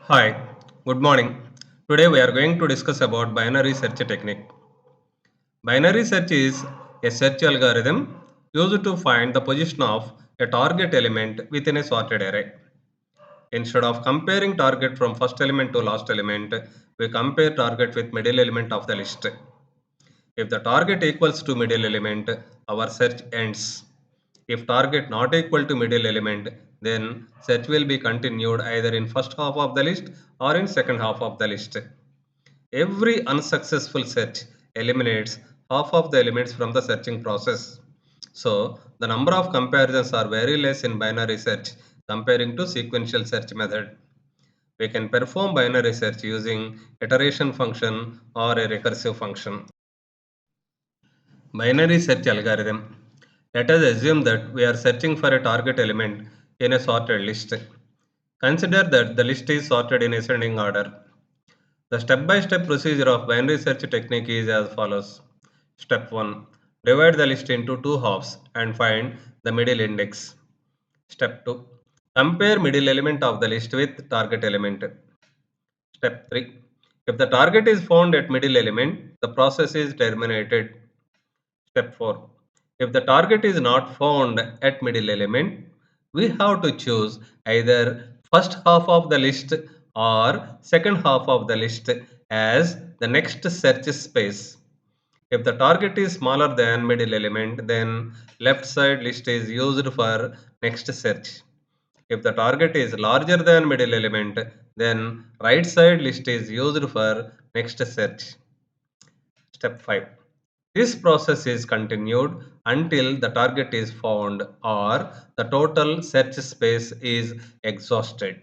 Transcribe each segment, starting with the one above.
Hi, good morning. Today we are going to discuss about binary search technique. Binary search is a search algorithm used to find the position of a target element within a sorted array. Instead of comparing target from first element to last element, we compare target with middle element of the list. If the target equals to middle element, our search ends. If target not equal to middle element, then search will be continued either in first half of the list or in second half of the list. Every unsuccessful search eliminates half of the elements from the searching process. So, the number of comparisons are very less in binary search comparing to sequential search method. We can perform binary search using iteration function or a recursive function. Binary search algorithm. Let us assume that we are searching for a target element in a sorted list. Consider that the list is sorted in ascending order. The step-by-step procedure of binary search technique is as follows. Step 1. Divide the list into two halves and find the middle index. Step 2. Compare middle element of the list with target element. Step 3. If the target is found at middle element, the process is terminated. Step 4. If the target is not found at middle element, we have to choose either first half of the list or second half of the list as the next search space. If the target is smaller than middle element, then left side list is used for next search. If the target is larger than middle element, then right side list is used for next search. Step 5. This process is continued until the target is found or the total search space is exhausted.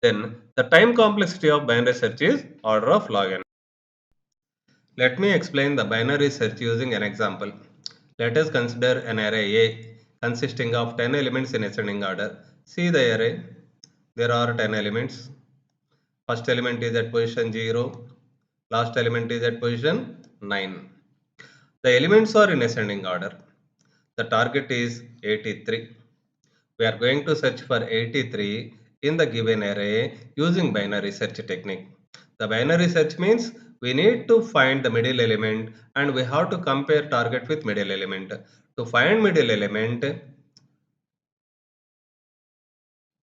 Then the time complexity of binary search is order of log n. Let me explain the binary search using an example. Let us consider an array A consisting of 10 elements in ascending order. See the array. There are 10 elements. First element is at position 0. Last element is at position 9. The elements are in ascending order. The target is 83. We are going to search for 83 in the given array using binary search technique. The binary search means we need to find the middle element and we have to compare target with middle element. To find middle element,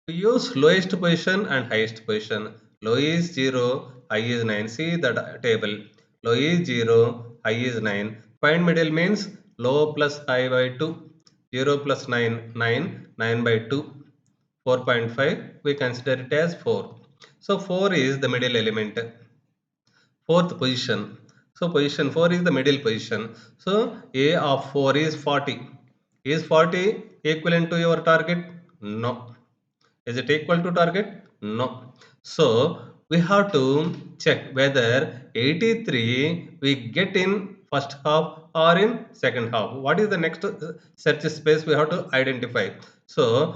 we use lowest position and highest position. Low is 0, high is 9. See the table. Low is 0, high is 9. Find middle means low plus high by 2. 0 plus 9, 9. 9 by 2. 4.5. We consider it as 4. So 4 is the middle element. Fourth position. So position 4 is the middle position. So A of 4 is 40. Is 40 equivalent to your target? No. Is it equal to target? No. So we have to check whether 83 we get in first half or in second half. What is the next search space we have to identify? So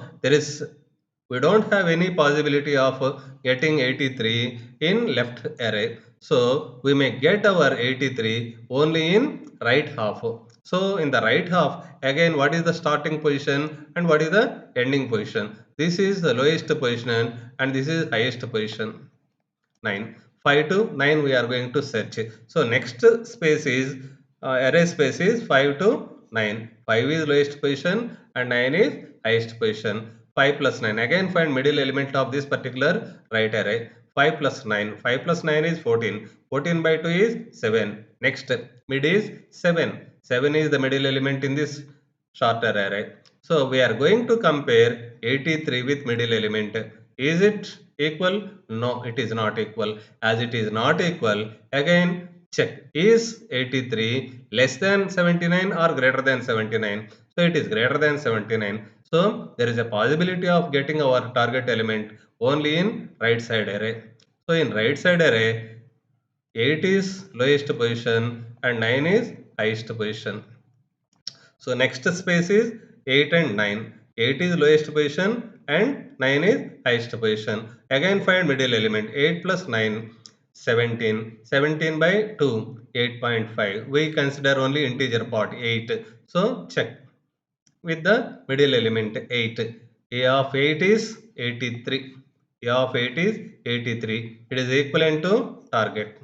we don't have any possibility of getting 83 in left array. So we may get our 83 only in right half. So in the right half, again what is the starting position and what is the ending position? This is the lowest position and this is highest position. 9. 5 to 9 we are going to search. So next space is array space is 5 to 9. 5 is lowest position and 9 is highest position. 5 plus 9. Again find middle element of this particular right array. 5 plus 9. 5 plus 9 is 14. 14 by 2 is 7. Next mid is 7. 7 is the middle element in this shorter array. So we are going to compare 83 with middle element. Is it equal? No, it is not equal. As it is not equal, again check. Is 83 less than 79 or greater than 79? So it is greater than 79. So there is a possibility of getting our target element only in right side array. So in right side array, 8 is lowest position and 9 is highest position. So next space is 8 and 9. 8 is lowest position and 9 is highest position. Again find middle element. 8 plus 9, 17. 17 by 2, 8.5. We consider only integer part 8. So check with the middle element 8. A of 8 is 83. A of 8 is 83. It is equivalent to target.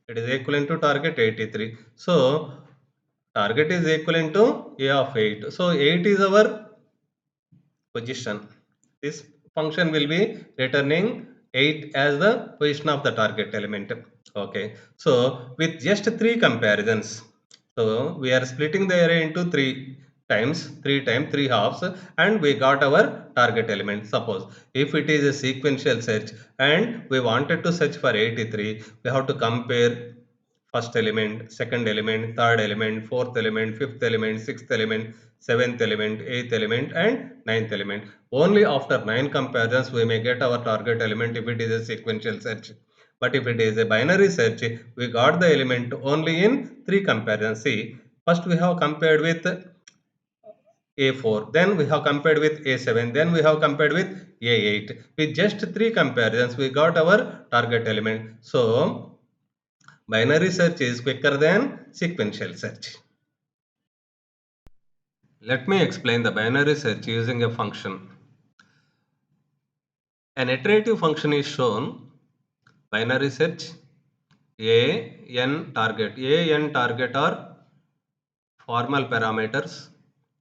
It is equivalent to target 83. So target is equivalent to A of 8. So 8 is our position. This function will be returning 8 as the position of the target element. Okay. So with just three comparisons, so we are splitting the array into three halves, and we got our target element. Suppose if it is a sequential search and we wanted to search for 83, we have to compare first element, second element, third element, fourth element, fifth element, sixth element, seventh element, eighth element, and ninth element. Only after 9 comparisons we may get our target element if it is a sequential search. But if it is a binary search, we got the element only in 3 comparisons. See, first we have compared with A4, then we have compared with A7, then we have compared with A8. With just 3 comparisons, we got our target element. So, binary search is quicker than sequential search. Let me explain the binary search using a function. An iterative function is shown. Binary search A, N target. A, N target are formal parameters.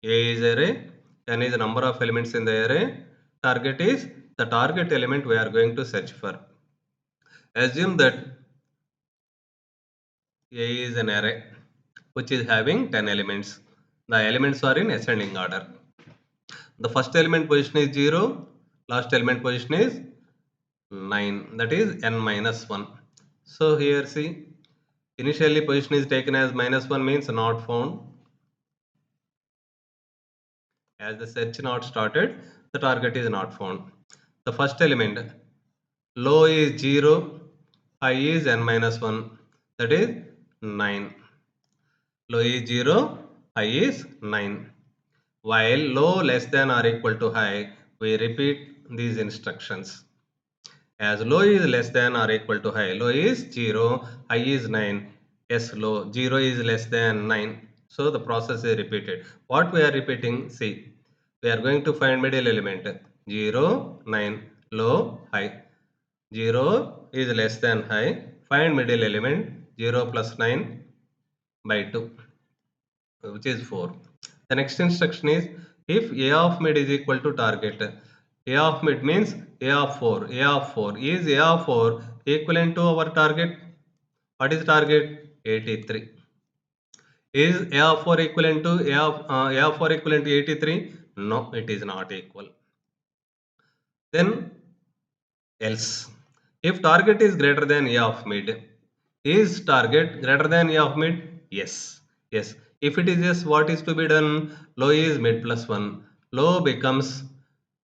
A is array, N is the number of elements in the array. Target is the target element we are going to search for. Assume that A is an array which is having 10 elements. The elements are in ascending order. The first element position is 0, last element position is 9, that is n minus 1. So here see, initially position is taken as -1 means not found. As the search not started, the target is not found. The first element, low is 0, high is n minus 1, that is 9. Low is 0, high is 9. While low less than or equal to high, we repeat these instructions. As low is less than or equal to high, low is 0, high is 9. Yes, low, 0 is less than 9. So the process is repeated. What we are repeating? See, we are going to find middle element 0, 9, low, high. 0 is less than high. Find middle element 0 plus 9 by 2, which is 4. The next instruction is if A of mid is equal to target. A of mid means A of 4. A of 4. Is A of 4 equivalent to our target? What is target? 83. Is A of 4 equivalent to A of 4 equivalent to 83? No, it is not equal. Then else. If target is greater than A of mid, is target greater than A of mid? Yes. Yes. If it is yes, what is to be done? Low is mid plus 1. Low becomes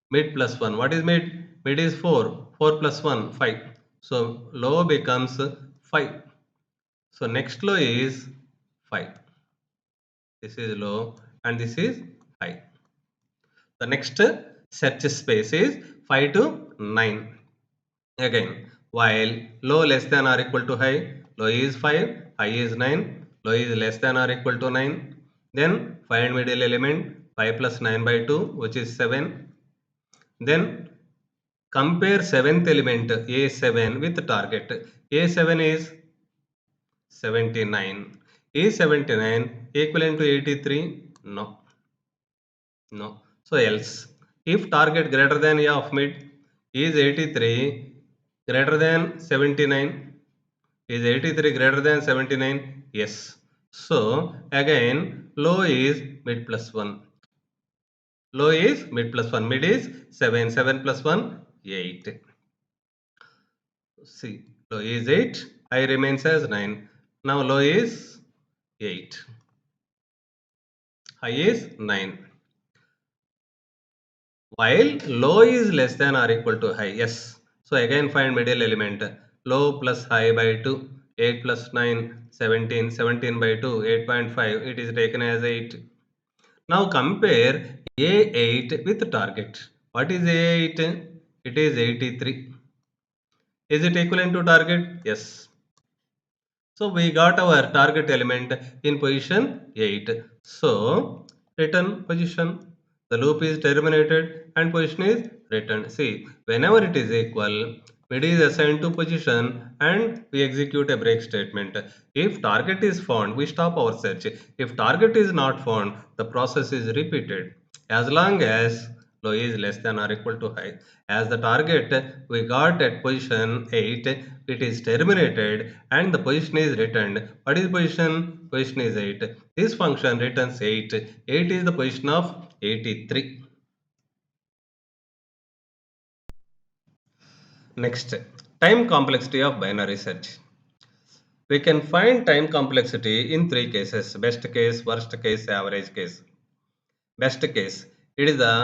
mid plus 1. What is mid? Mid is 4. 4 plus 1, 5. So low becomes 5. So next low is 5. This is low and this is high. The next search space is 5 to 9. Again, while low less than or equal to high, low is 5, high is 9, low is less than or equal to 9. Then find middle element 5 plus 9 by 2, which is 7. Then compare 7th element A7 with target. A7 is 79. Is 79 equivalent to 83? No. No. So else, if target greater than A of mid, is 83 greater than 79? Is 83 greater than 79? Yes. So again, low is mid plus 1. Low is mid plus 1. Mid is 7. 7 plus 1, 8. See, low is 8. High remains as 9. Now low is 8. High is 9. While low is less than or equal to high. Yes. So again find middle element. Low plus high by 2. 8 plus 9, 17. 17 by 2, 8.5. It is taken as 8. Now compare A8 with target. What is A8? It is 83. Is it equivalent to target? Yes. So we got our target element in position 8. So return position. The loop is terminated and position is returned. See, whenever it is equal, mid is assigned to position and we execute a break statement. If target is found, we stop our search. If target is not found, the process is repeated. As long as low is less than or equal to high. As the target we got at position 8, it is terminated and the position is returned. What is position? Position is 8. This function returns 8. 8 is the position of 83. Next, time complexity of binary search. We can find time complexity in three cases: best case, worst case, average case. Best case, it is the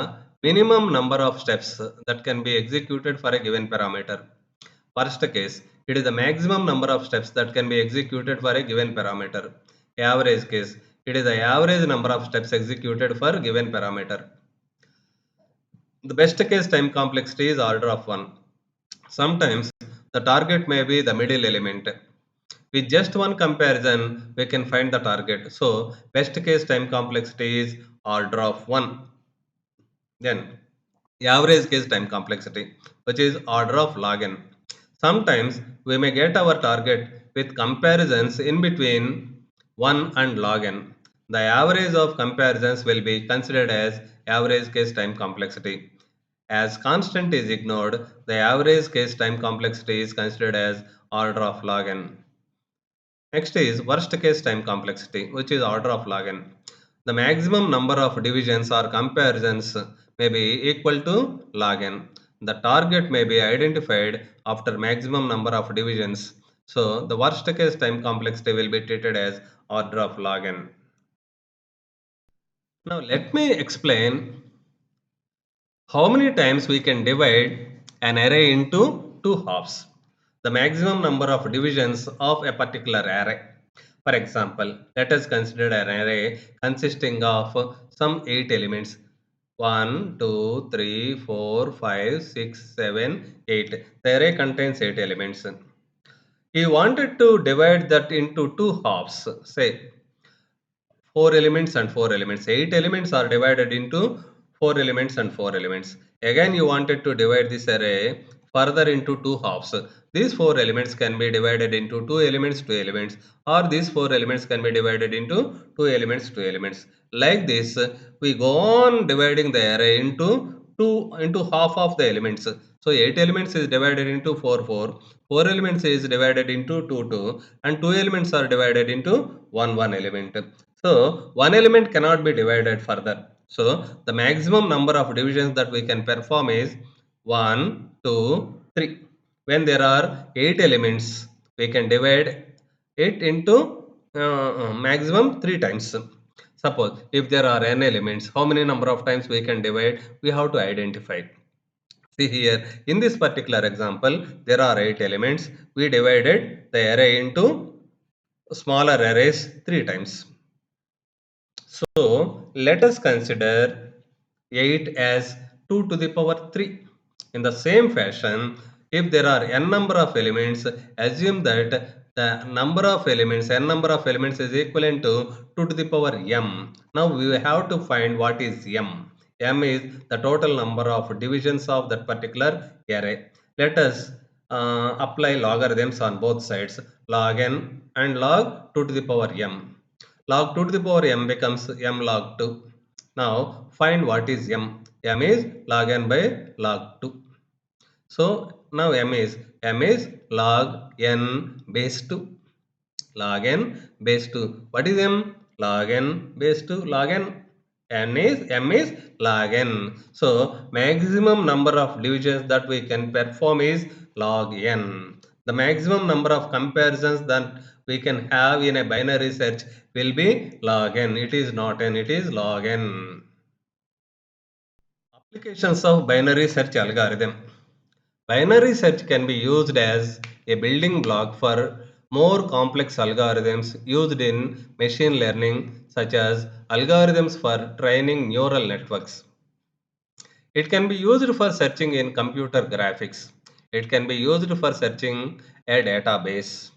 minimum number of steps that can be executed for a given parameter. Worst case, it is the maximum number of steps that can be executed for a given parameter. Average case, it is the average number of steps executed for given parameter. The best case time complexity is order of 1. Sometimes the target may be the middle element. With just one comparison, we can find the target. So, best case time complexity is order of 1. Then, average case time complexity, which is order of log n. Sometimes we may get our target with comparisons in between 1 and log n. The average of comparisons will be considered as average case time complexity. As constant is ignored, the average case time complexity is considered as order of log n. Next is worst case time complexity, which is order of log n. The maximum number of divisions or comparisons may be equal to log n. The target may be identified after maximum number of divisions. So the worst case time complexity will be treated as order of log n. Now let me explain how many times we can divide an array into two halves. The maximum number of divisions of a particular array. For example, let us consider an array consisting of some 8 elements: 1, 2, 3, 4, 5, 6, 7, 8. The array contains 8 elements. He wanted to divide that into two halves, say 4 elements and 4 elements. 8 elements are divided into 4 elements and 4 elements. Again, you wanted to divide this array further into two halves. These 4 elements can be divided into 2 elements, 2 elements, or these 4 elements can be divided into 2 elements, 2 elements. Like this, we go on dividing the array into half of the elements. So 8 elements is divided into 4, 4. 4 elements is divided into 2, 2, and 2 elements are divided into 1, 1 element. So one element cannot be divided further. So the maximum number of divisions that we can perform is 1, 2, 3. When there are 8 elements, we can divide it into maximum 3 times. Suppose if there are n elements, how many number of times we can divide? We have to identify. See here, in this particular example, there are 8 elements. We divided the array into smaller arrays 3 times. So let us consider 8 as 2 to the power 3. In the same fashion, if there are n number of elements, assume that the number of elements, n number of elements is equivalent to 2 to the power m. Now we have to find what is m. M is the total number of divisions of that particular array. Let us apply logarithms on both sides, log n and log 2 to the power m. Log 2 to the power m becomes m log 2. Now find what is m. M is log n by log 2. So now m is log n base 2. Log n base 2. What is m? Log n base 2. Log n. M is log n. So maximum number of divisions that we can perform is log n. The maximum number of comparisons that we can have in a binary search will be log n. It is not n, it is log n. Applications of binary search algorithm. Binary search can be used as a building block for more complex algorithms used in machine learning, such as algorithms for training neural networks. It can be used for searching in computer graphics. It can be used for searching a database.